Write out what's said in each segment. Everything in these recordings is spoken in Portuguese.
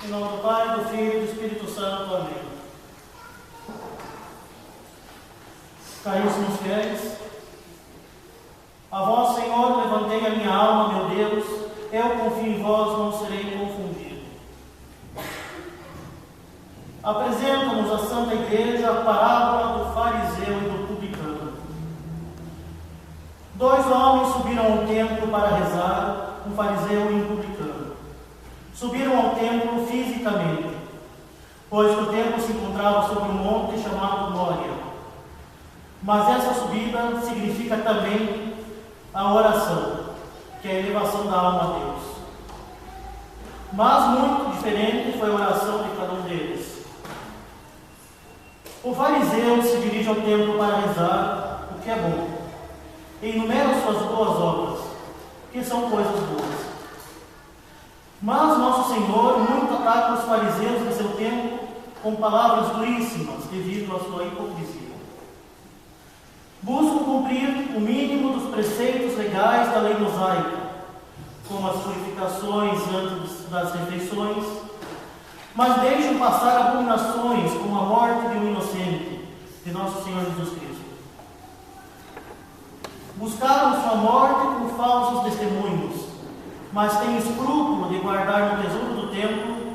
Em nome do Pai, do Filho e do Espírito Santo. Amém. Caríssimos fiéis, a vós, Senhor, levantei a minha alma, meu Deus, eu confio em vós, não serei confundido. Apresenta-nos a Santa Igreja a parábola do fariseu e do publicano. 2 homens subiram ao templo para rezar, um fariseu e um publicano. Subiram ao templo fisicamente, pois o templo se encontrava sobre um monte chamado Mória. Mas essa subida significa também a oração, que é a elevação da alma a Deus. Mas muito diferente foi a oração de cada um deles. O fariseu se dirige ao templo para rezar, o que é bom, e enumera suas boas obras, que são coisas boas. Mas Nosso Senhor muito ataca os fariseus de seu tempo com palavras duríssimas devido à sua hipocrisia. Buscam cumprir o mínimo dos preceitos legais da lei mosaica, como as purificações antes das refeições, mas deixam passar abominações como a morte de um inocente, de Nosso Senhor Jesus Cristo. Buscaram sua morte com falsos testemunhos, mas têm escrúpulo de guardar no tesouro do templo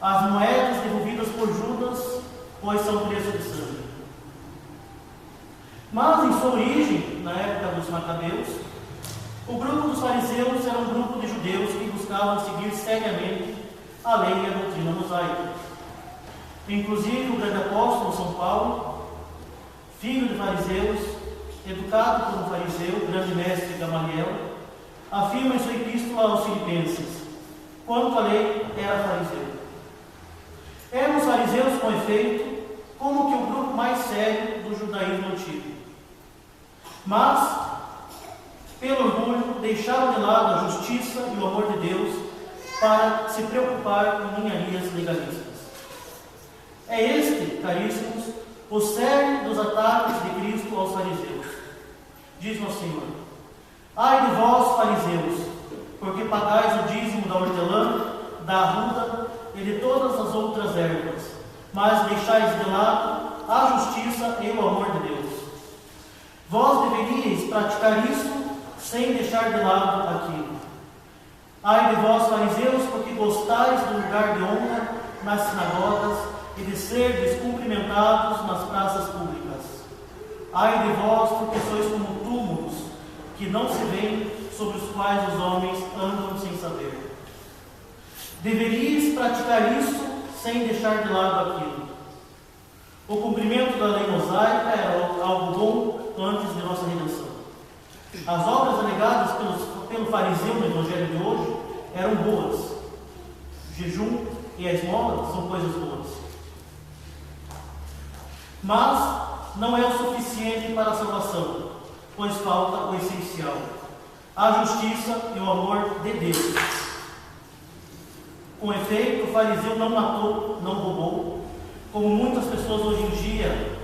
as moedas devolvidas por Judas, pois são preço de sangue. Mas em sua origem, na época dos Macabeus, o grupo dos fariseus era um grupo de judeus que buscavam seguir seriamente a lei e a doutrina mosaica. Inclusive o grande apóstolo São Paulo, filho de fariseus, educado por um fariseu, o grande mestre Gamaliel, afirma em sua epístola aos Filipenses: quanto à lei, era fariseu. Eram os fariseus, com efeito, como que o grupo mais sério do judaísmo antigo. Mas, pelo orgulho, deixaram de lado a justiça e o amor de Deus para se preocupar com ninharias legalistas. É este, caríssimos, o cerne dos ataques de Cristo aos fariseus. Diz Nosso Senhor: ai de vós, fariseus, porque pagais o dízimo da hortelã, da arruda e de todas as outras ervas, mas deixais de lado a justiça e o amor de Deus. Vós deveríeis praticar isso sem deixar de lado aquilo. Ai de vós, fariseus, porque gostais do lugar de honra nas sinagogas e de ser descumprimentados nas praças públicas. Ai de vós, porque sois como túmulos que não se veem, sobre os quais os homens andam sem saber. Deveríeis praticar isso sem deixar de lado aquilo. O cumprimento da lei mosaica era algo bom antes de nossa redenção. As obras alegadas pelo fariseu no Evangelho de hoje eram boas. O jejum e a esmola são coisas boas. Mas não é o suficiente para a salvação, pois falta o essencial: a justiça e o amor de Deus. Com efeito, o fariseu não matou, não roubou, como muitas pessoas hoje em dia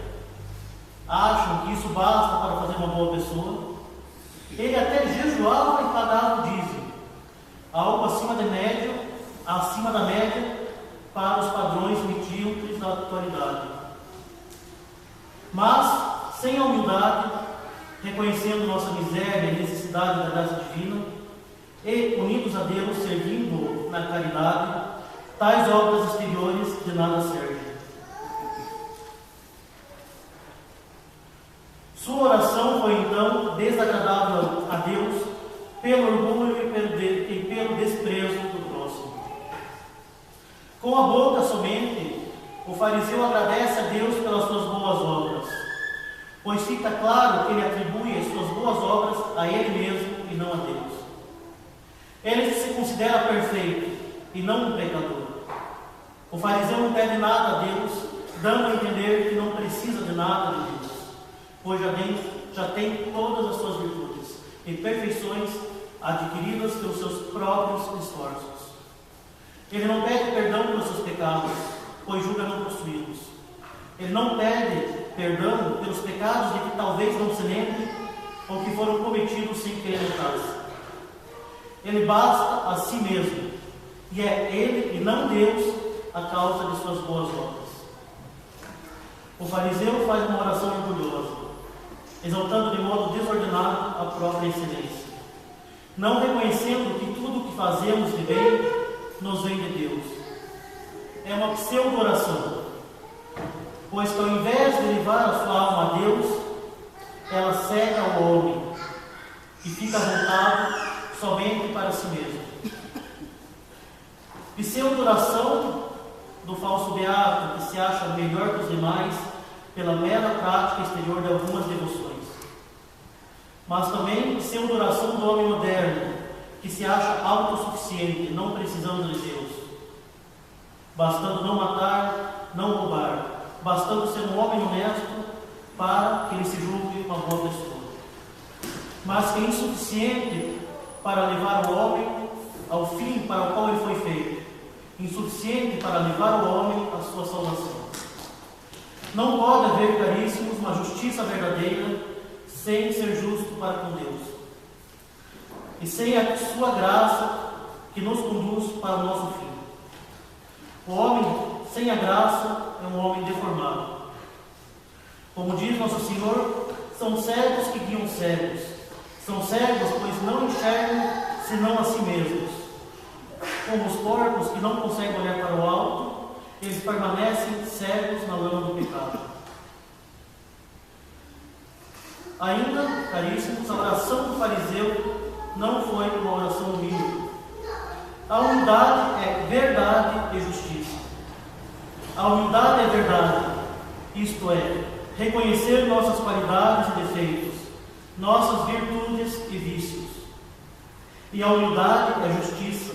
acham que isso basta para fazer uma boa pessoa. Ele até jejuava e pagava o dízimo, algo acima da média para os padrões medíocres da atualidade. Mas, sem a humildade, reconhecendo nossa miséria e necessidade da graça divina, e unidos a Deus, servindo na caridade, tais obras exteriores de nada servem. Sua oração foi então desagradável a Deus pelo orgulho e pelo desprezo do próximo. Com a boca somente, o fariseu agradece a Deus pelas suas boas obras, pois fica claro que ele atribui as suas boas obras a ele mesmo e não a Deus. Ele se considera perfeito e não um pecador. O fariseu não pede nada a Deus, dando a entender que não precisa de nada de Deus, pois já tem todas as suas virtudes e perfeições adquiridas pelos seus próprios esforços. Ele não pede perdão pelos seus pecados, pois julga não possuí-los. Ele não pede perdão pelos pecados de que talvez não se lembre ou que foram cometidos sem que ele notasse. Ele basta a si mesmo, e é ele e não Deus a causa de suas boas obras. O fariseu faz uma oração orgulhosa, exaltando de modo desordenado a própria excelência, não reconhecendo que tudo o que fazemos de bem nos vem de Deus. É uma pseudo-oração, pois que ao invés de levar a sua alma a Deus, ela cega o homem e fica voltado somente para si mesmo. Pseudo-oração do falso beato que se acha melhor que os demais pela mera prática exterior de algumas devoções. Mas também pseudo-oração do homem moderno que se acha autossuficiente, não precisando de Deus. Bastando não matar, não roubar, bastando ser um homem honesto para que ele se julgue uma boa pessoa. Mas que é insuficiente para levar o homem ao fim para o qual ele foi feito, insuficiente para levar o homem à sua salvação. Não pode haver, caríssimos, uma justiça verdadeira sem ser justo para com Deus, e sem a sua graça que nos conduz para o nosso fim. O homem sem a graça é um homem deformado. Como diz Nosso Senhor, são cegos que guiam cegos. São cegos, pois não enxergam senão a si mesmos. Como os porcos que não conseguem olhar para o alto, eles permanecem cegos na lama do pecado. Ainda, caríssimos, a oração do fariseu não foi uma oração humilde. A humildade é verdade e justiça. A humildade é verdade, isto é, reconhecer nossas qualidades e defeitos, nossas virtudes e vícios. E a humildade é justiça,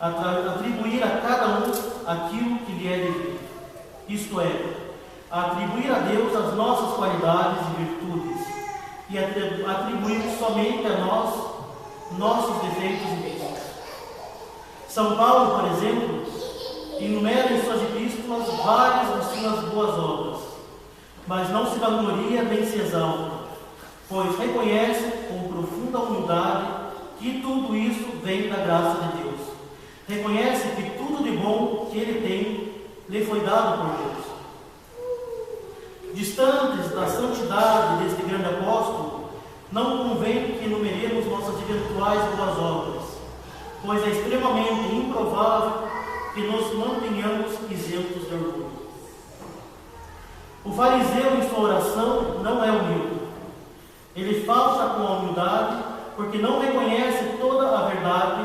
atribuir a cada um aquilo que lhe é devido, isto é, atribuir a Deus as nossas qualidades e virtudes, e atribuir somente a nós nossos defeitos e vícios. São Paulo, por exemplo, enumera em suas epístolas várias das suas boas obras, mas não se vangloria nem se exalta, pois reconhece com profunda humildade que tudo isso vem da graça de Deus. Reconhece que tudo de bom que ele tem lhe foi dado por Deus. Distantes da santidade deste grande apóstolo, não convém que enumeremos nossas eventuais boas obras, pois é extremamente improvável que nos mantenhamos isentos de orgulho. O fariseu, em sua oração, não é humilde. Ele falta com a humildade porque não reconhece toda a verdade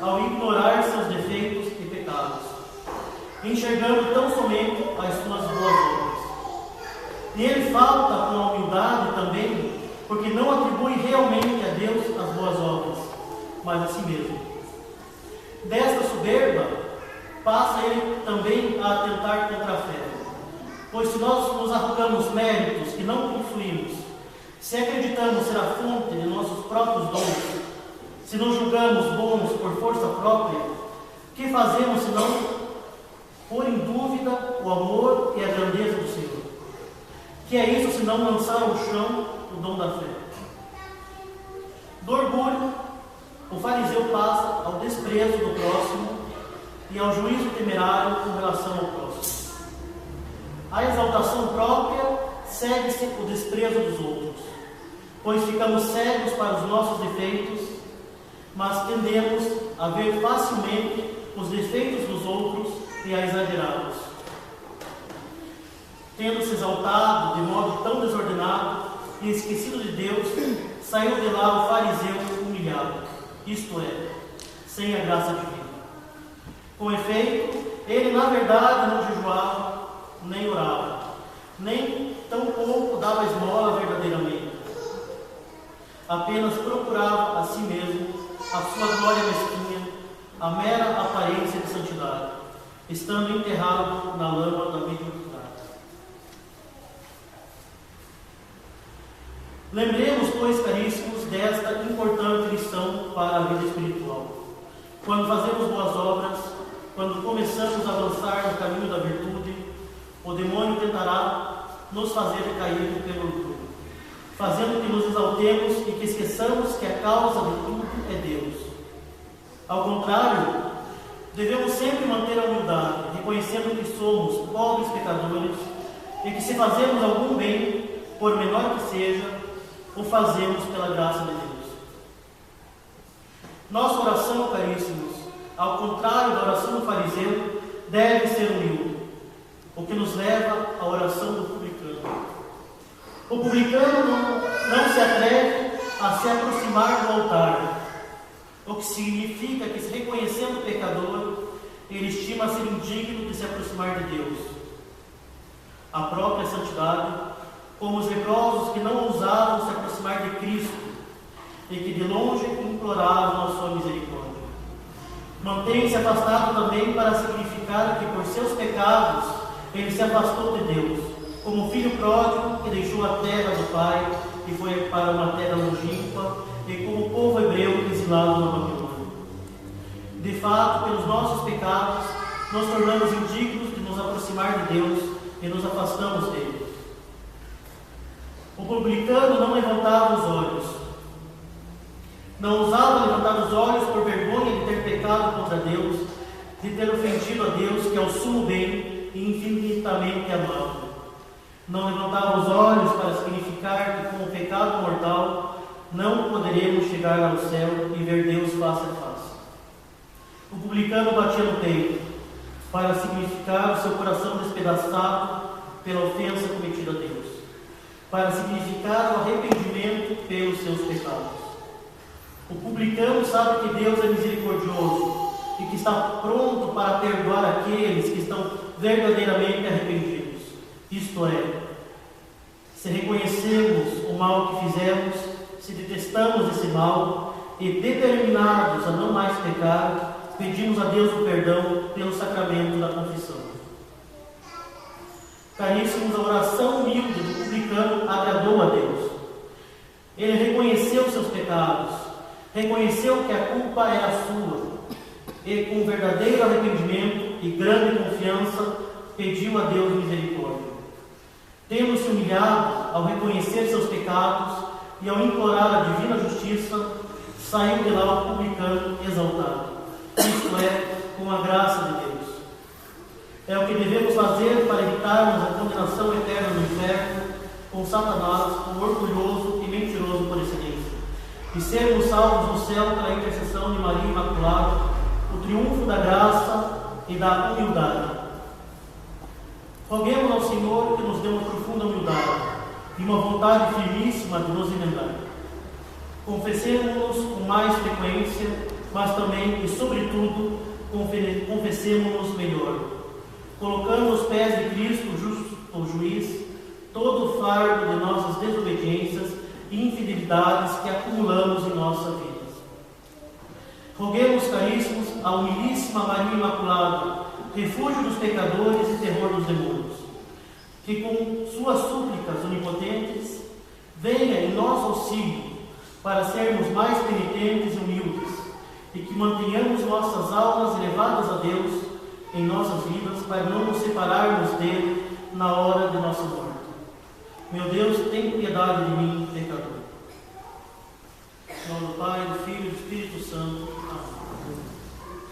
ao ignorar seus defeitos e pecados, enxergando tão somente as suas boas obras. E ele falta com a humildade também porque não atribui realmente a Deus as boas obras, mas a si mesmo. Desta soberba, passa ele também a atentar contra a fé. Pois se nós nos arrogamos méritos que não possuímos, se acreditamos ser a fonte de nossos próprios dons, se nos julgamos bons por força própria, que fazemos senão pôr em dúvida o amor e a grandeza do Senhor? Que é isso senão lançar ao chão o dom da fé? Do orgulho, o fariseu passa ao desprezo do próximo e ao juízo temerário com relação ao próximo. A exaltação própria segue-se o desprezo dos outros, pois ficamos cegos para os nossos defeitos, mas tendemos a ver facilmente os defeitos dos outros e a exagerá-los. Tendo se exaltado de modo tão desordenado e esquecido de Deus, saiu de lá o fariseu humilhado, isto é, sem a graça divina. Com efeito, ele na verdade não jejuava, nem orava, nem tampouco dava esmola verdadeiramente. Apenas procurava a si mesmo a sua glória mesquinha, a mera aparência de santidade, estando enterrado na lama da mediocridade. Lembremos, pois, caríssimos, desta importante lição para a vida espiritual. Quando fazemos boas obras, quando começamos a avançar no caminho da virtude, o demônio tentará nos fazer cair pelo orgulho, fazendo que nos exaltemos e que esqueçamos que a causa de tudo é Deus. Ao contrário, devemos sempre manter a humildade, reconhecendo que somos pobres pecadores e que se fazemos algum bem, por menor que seja, o fazemos pela graça de Deus. Nossa oração, caríssimos, ao contrário da oração do fariseu, deve ser humilde, o que nos leva à oração do publicano. O publicano não se atreve a se aproximar do altar, o que significa que, se reconhecendo pecador, ele estima ser indigno de se aproximar de Deus. A própria santidade, como os leprosos que não ousavam se aproximar de Cristo e que de longe imploravam a sua misericórdia. Mantém-se afastado também para significar que, por seus pecados, ele se afastou de Deus, como o filho pródigo que deixou a terra do pai e foi para uma terra longínqua, e como o povo hebreu exilado na Babilônia. De fato, pelos nossos pecados, nos tornamos indignos de nos aproximar de Deus e nos afastamos dele. O publicano não levantava os olhos. Não ousava levantar os olhos por vergonha de ter pecado contra Deus, de ter ofendido a Deus, que é o sumo bem e infinitamente amável. Não levantava os olhos para significar que, com o pecado mortal, não poderemos chegar ao céu e ver Deus face a face. O publicano batia no peito para significar o seu coração despedaçado pela ofensa cometida a Deus, para significar o arrependimento pelos seus pecados. O publicano sabe que Deus é misericordioso e que está pronto para perdoar aqueles que estão verdadeiramente arrependidos. Isto é, se reconhecemos o mal que fizemos, se detestamos esse mal e, determinados a não mais pecar, pedimos a Deus o perdão pelo sacramento da confissão. Caríssimos, a oração humilde do publicano agradou a Deus. Ele reconheceu seus pecados, reconheceu que a culpa era sua e, com verdadeiro arrependimento e grande confiança, pediu a Deus misericórdia. Tendo-se humilhado ao reconhecer seus pecados e ao implorar a divina justiça, saiu de lá o publicano exaltado, isto é, com a graça de Deus. É o que devemos fazer para evitarmos a condenação eterna no inferno com Satanás, o orgulhoso e mentiroso por excelência, e sermos salvos no céu pela intercessão de Maria Imaculada, o triunfo da graça e da humildade. Roguemos ao Senhor que nos dê uma profunda humildade e uma vontade firmíssima de nos emendar. Confessemos-nos com mais frequência, mas também e sobretudo confessemos-nos melhor, colocando aos pés de Cristo, o juiz, todo o fardo de nossas desobediências e infidelidades que acumulamos em nossa vida. Roguemos, caríssimos, a humilíssima Maria Imaculada, refúgio dos pecadores e terror dos demônios, que com suas súplicas onipotentes venha em nosso auxílio para sermos mais penitentes e humildes, e que mantenhamos nossas almas elevadas a Deus em nossas vidas, para não nos separarmos dele na hora de nossa morte. Meu Deus, tem piedade de mim, pecador. Em nome do Pai, do Filho e do Espírito Santo.